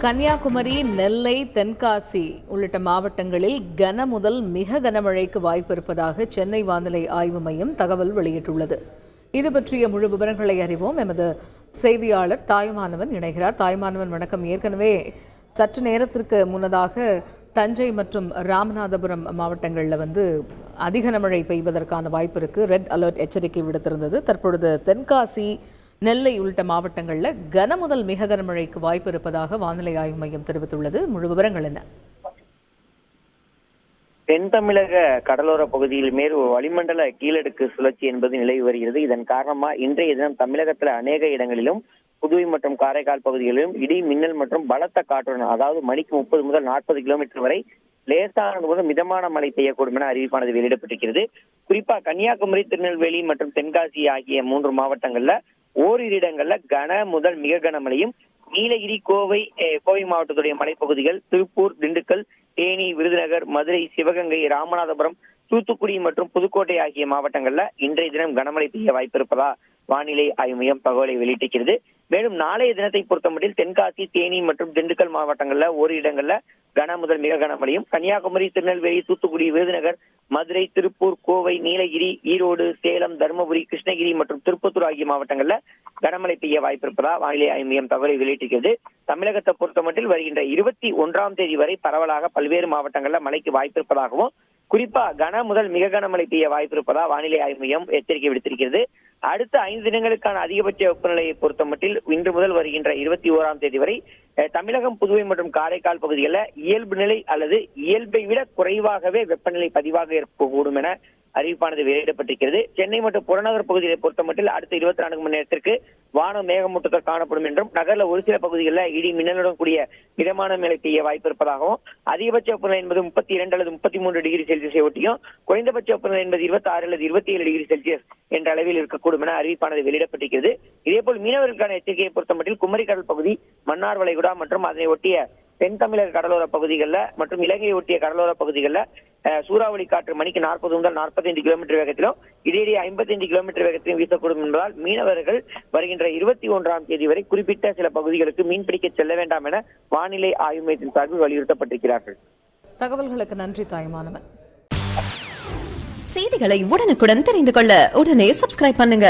கன்னியாகுமரி, நெல்லை, தென்காசி உள்ளிட்ட மாவட்டங்களில் கன முதல் மிக கனமழைக்கு வாய்ப்பு இருப்பதாக சென்னை வானிலை ஆய்வு மையம் தகவல் வெளியிட்டுள்ளது. இது பற்றிய முழு விவரங்களை அறிவோம். எமது செய்தியாளர் தாயுமானவன் இணைகிறார். தாயுமானவன், வணக்கம். ஏற்கனவே சற்று நேரத்திற்கு முன்னதாக தஞ்சை மற்றும் ராமநாதபுரம் மாவட்டங்களில் அதிக கனமழை பெய்வதற்கான வாய்ப்பு இருக்கு. ரெட் அலர்ட் எச்சரிக்கை விடுத்திருந்தது. தற்பொழுது தென்காசி, நெல்லை உள்ளிட்ட மாவட்டங்களில் கன முதல் மிக கனமழைக்கு வாய்ப்பு இருப்பதாக வானிலை ஆய்வு மையம் தெரிவித்துள்ளது. முழு விவரங்கள் என்ன? தென் தமிழக கடலோர பகுதியில் மேல் வளிமண்டல கீழடுக்கு சுழற்சி என்பது நிலவி வருகிறது. இதன் காரணமா இன்றைய தினம் தமிழகத்துல அநேக இடங்களிலும், புதுவை மற்றும் காரைக்கால் பகுதிகளிலும் இடி, மின்னல் மற்றும் பலத்த காற்றுடன், அதாவது மணிக்கு 30 முதல் 40 கிலோமீட்டர் வரை லேசானது முதல் மிதமான மழை பெய்யக்கூடும் என அறிவிப்பானது வெளியிடப்பட்டிருக்கிறது. குறிப்பா கன்னியாகுமரி, திருநெல்வேலி மற்றும் தென்காசி ஆகிய 3 மாவட்டங்கள்ல ஓரிரு இடங்கள்ல கன முதல் மிக கனமழையும், நீலகிரி, கோவை மாவட்டத்துடைய மலைப்பகுதிகள், திருப்பூர், திண்டுக்கல், தேனி, விருதுநகர், மதுரை, சிவகங்கை, ராமநாதபுரம், தூத்துக்குடி மற்றும் புதுக்கோட்டை ஆகிய மாவட்டங்கள்ல இன்றைய தினம் கனமழை பெய்ய வாய்ப்பு இருப்பதா வானிலை ஆய்வு மையம் தகவலை வெளியிட்டிருக்கிறது. மேலும் நாளைய தினத்தை பொறுத்தமட்டில் தென்காசி, தேனி மற்றும் திண்டுக்கல் மாவட்டங்கள்ல ஒரு இடங்கள்ல கன முதல் மிக கனமழையும், கன்னியாகுமரி, திருநெல்வேலி, தூத்துக்குடி, விருதுநகர், மதுரை, திருப்பூர், கோவை, நீலகிரி, ஈரோடு, சேலம், தருமபுரி, கிருஷ்ணகிரி மற்றும் திருப்பத்தூர் ஆகிய மாவட்டங்கள்ல கனமழை பெய்ய வாய்ப்பு இருப்பதா வானிலை ஆய்வு மையம் தகவலை வெளியிட்டிருக்கிறது. தமிழகத்தை பொறுத்தமட்டில் வருகின்ற 21ஆம் தேதி வரை பரவலாக பல்வேறு மாவட்டங்கள்ல மழைக்கு வாய்ப்பு இருப்பதாகவும், குறிப்பா கன முதல் மிக கனமழை பெய்ய வாய்ப்பு இருப்பதா வானிலை ஆய்வு மையம் எச்சரிக்கை விடுத்திருக்கிறது. அடுத்த 5 தினங்களுக்கான அதிகபட்ச வெப்பநிலையை பொறுத்தமட்டில் இன்று முதல் வருகின்ற 21ஆம் தேதி வரை தமிழகம், புதுவை மற்றும் காரைக்கால் பகுதிகளில் இயல்பு நிலை அல்லது இயல்பை விட குறைவாகவே வெப்பநிலை பதிவாக இருக்கக்கூடும் என அறிவிப்பானது வெளியிடப்பட்டிருக்கிறது. சென்னை மற்றும் புறநகர் பகுதிகளை பொறுத்தமட்டில் அடுத்த 24 மணி நேரத்திற்கு வானம் மேகமூட்டத்தில் காணப்படும் என்றும், நகர்ல ஒரு சில பகுதிகளில் இடி மின்னலுடன் கூடிய மிதமான மழை பெய்ய வாய்ப்பு இருப்பதாகவும், அதிகபட்ச வெப்பநிலை என்பது 32 அல்லது 33 டிகிரி செல்சியஸை ஒட்டியும், குறைந்தபட்ச வெப்பநிலை என்பது 26 அல்லது 27 டிகிரி செல்சியஸ் என்ற அளவில் இருக்கக்கூடும் என அறிவிப்பானது வெளியிடப்பட்டிருக்கிறது. இதேபோல் மீனவர்களுக்கான எச்சரிக்கையை பொறுத்தமட்டில் குமரி கடல் பகுதி, மன்னார் வளைகுடா மற்றும் அதனை ஒட்டிய தென் தமிழக கடலோர பகுதிகளில் மற்றும் இலங்கையை ஒட்டிய கடலோர பகுதிகளில் சூறாவளி காற்று மணிக்கு 40 முதல் 45 கிலோமீட்டர் வேகத்திலும், இடையிடையே 55 கிலோமீட்டர் வேகத்திலும் வீசக்கூடும் என்பதால் மீனவர்கள் வருகின்ற 21ஆம் தேதி வரை குறிப்பிட்ட சில பகுதிகளுக்கு மீன்பிடிக்க செல்ல வேண்டாம் என வானிலை ஆய்வு மையத்தின் சார்பில் வலியுறுத்தப்பட்டிருக்கிறார்கள். தகவல்களுக்கு நன்றி தாயுமானவன். செய்திகளை உடனுக்குடன் தெரிந்து கொள்ள உடனே சப்ஸ்கிரைப் பண்ணுங்க.